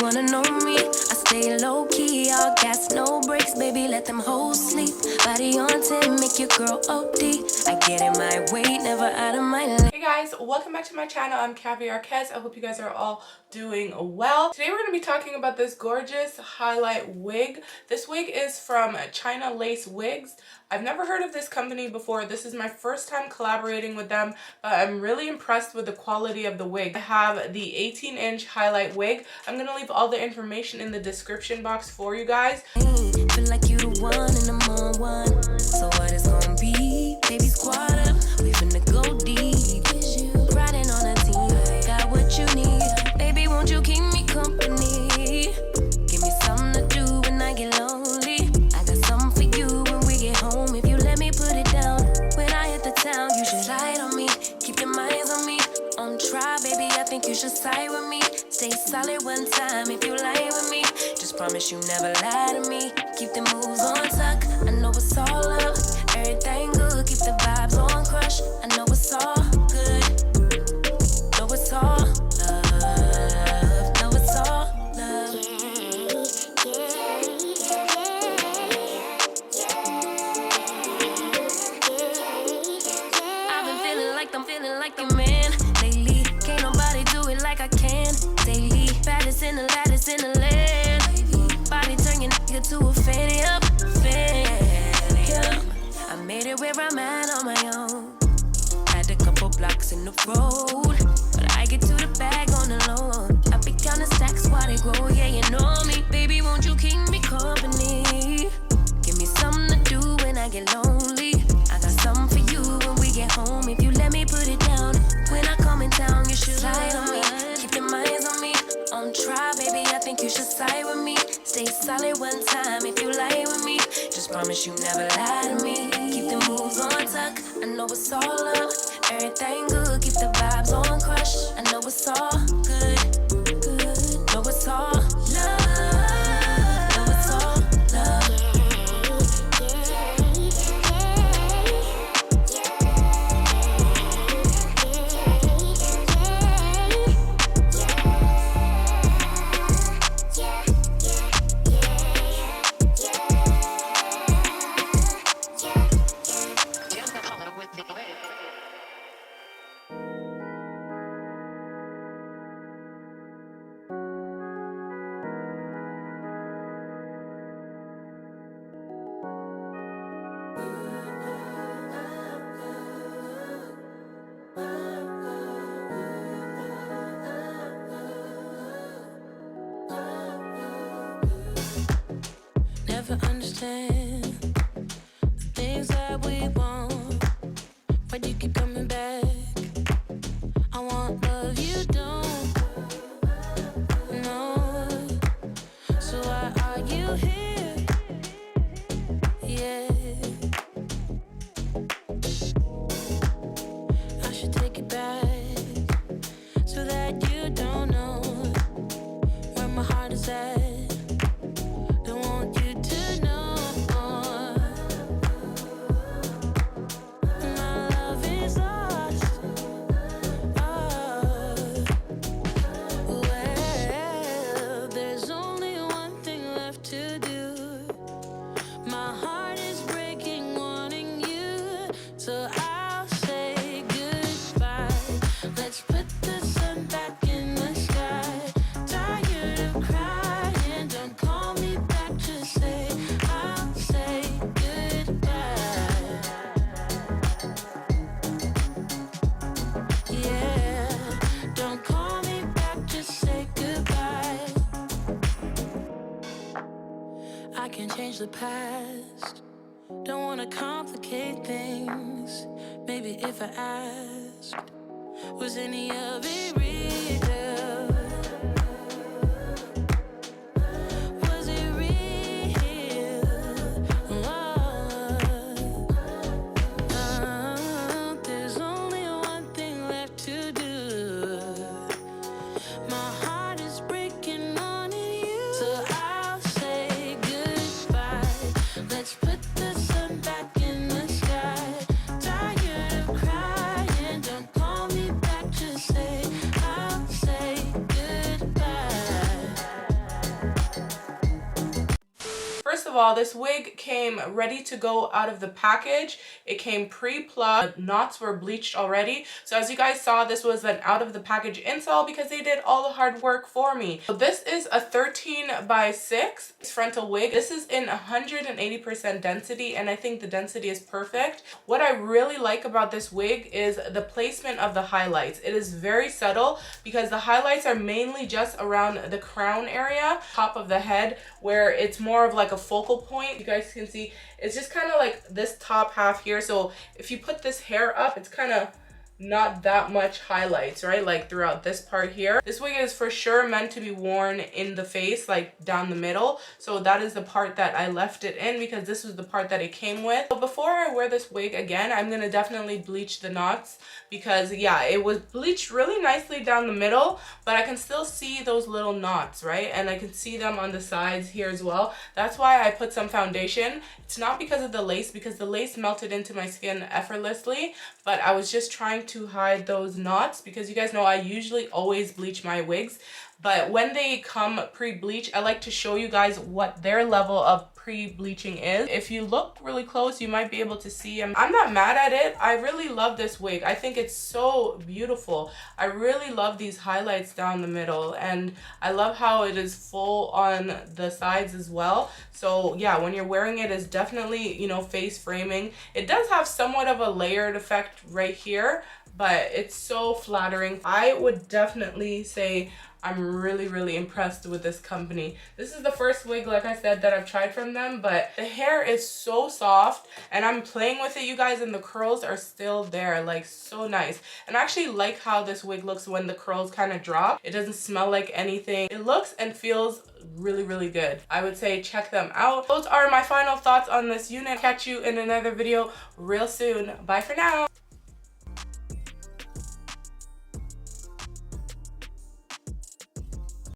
wanna know me. I stay low key, all gas, no brakes, baby, let them hoes sleep. Body on 10, make your girl OD. I get in my way, never out of my lane. Hey guys, welcome back to my channel. I'm Kaviar Kez. I hope you guys are all doing well. Today we're going to be talking about this gorgeous highlight wig. This wig is from Chinalacewig. I've never heard of this company before. This is my first time collaborating with them, but I'm really impressed with the quality of the wig. I have the 18-inch highlight wig. I'm going to leave all the information in the description box for you guys. Feel like you the one and I'm on one. So what it's gonna be? Baby, squad up. We finna go deep. Riding on a team. Got what you need. Baby, won't you keep me company? Give me something to do when I get lonely. I got something for you when we get home. If you let me put it down. When I hit the town, you should ride on me. Keep your minds on me. On try, baby, I think you should side with me. Stay solid one time if you lie with me. Just promise you never lie to me. Keep the moves on tuck. I know it's all up. Everything good. Keep the vibes on crush. I know it's all good. Know it's all love. Know it's all love. I've been feeling like a man lately. Can't nobody do it like I can. Daily, baddest in the lattice in the land. Body turn your nigga to a fanny up, fanny up. I made it where I'm at on my own. Had a couple blocks in the road, but I get to the bag on the low. I be counting stacks while they grow, yeah, you know me. Baby, won't you keep me company? Give me something to do when I get lonely. I got something for you when we get home. If you let me put it down, when I come in town, you should slide on me. Keep your minds on me. On try, baby, I think you should side with me. Stay solid one time if you lie with me. Just promise you never lie to me. Keep the moves on tuck. I know it's all up. Everything good. Keep the vibes on crush. I know it's all good. Good. Know it's all love. Know it's all love. Never understand the things that we want. Why do you keep coming back? I want love, you don't. No. So why are you here? Yeah. I should take it back so that you don't know where my heart is at. I can change the past. Don't wanna complicate things. Maybe if I asked, was any of it real? Was it real? There's only one thing left to do. My heart is breaking on you, so I'll say goodbye. Let's put the sun back in the sky. Tired of crying, don't call me back, just say I'll say all, this wig came ready to go out of the package. It came pre-plucked. The knots were bleached already. So as you guys saw, this was an out of the package install because they did all the hard work for me. So this is a 13x6 frontal wig. This is in 180% density, and I think the density is perfect. What I really like about this wig is the placement of the highlights. It is very subtle because the highlights are mainly just around the crown area, top of the head, where it's more of like a focal point. You guys can see it's just kind of like this top half here. So if you put this hair up, it's kind of not that much highlights, right? Like throughout this part here. This wig is for sure meant to be worn in the face, like down the middle. So that is the part that I left it in because this was the part that it came with. But before I wear this wig again, I'm gonna definitely bleach the knots because yeah, it was bleached really nicely down the middle, but I can still see those little knots, right? And I can see them on the sides here as well. That's why I put some foundation. It's not because of the lace, because the lace melted into my skin effortlessly, but I was just trying to hide those knots because you guys know I usually always bleach my wigs, but when they come pre-bleach, I like to show you guys what their level of pre-bleaching is. If you look really close, you might be able to see them. I'm not mad at it. I really love this wig. I think it's so beautiful. I really love these highlights down the middle, and I love how it is full on the sides as well. So yeah, when you're wearing it, it's definitely, you know, face framing. It does have somewhat of a layered effect right here, but it's so flattering. I would definitely say I'm really impressed with this company. This is the first wig, like I said, that I've tried from them, but the hair is so soft and I'm playing with it, you guys, and the curls are still there, like so nice. And I actually like how this wig looks when the curls kind of drop. It doesn't smell like anything. It looks and feels really good. I would say check them out. Those are my final thoughts on this unit. Catch you in another video real soon. Bye for now.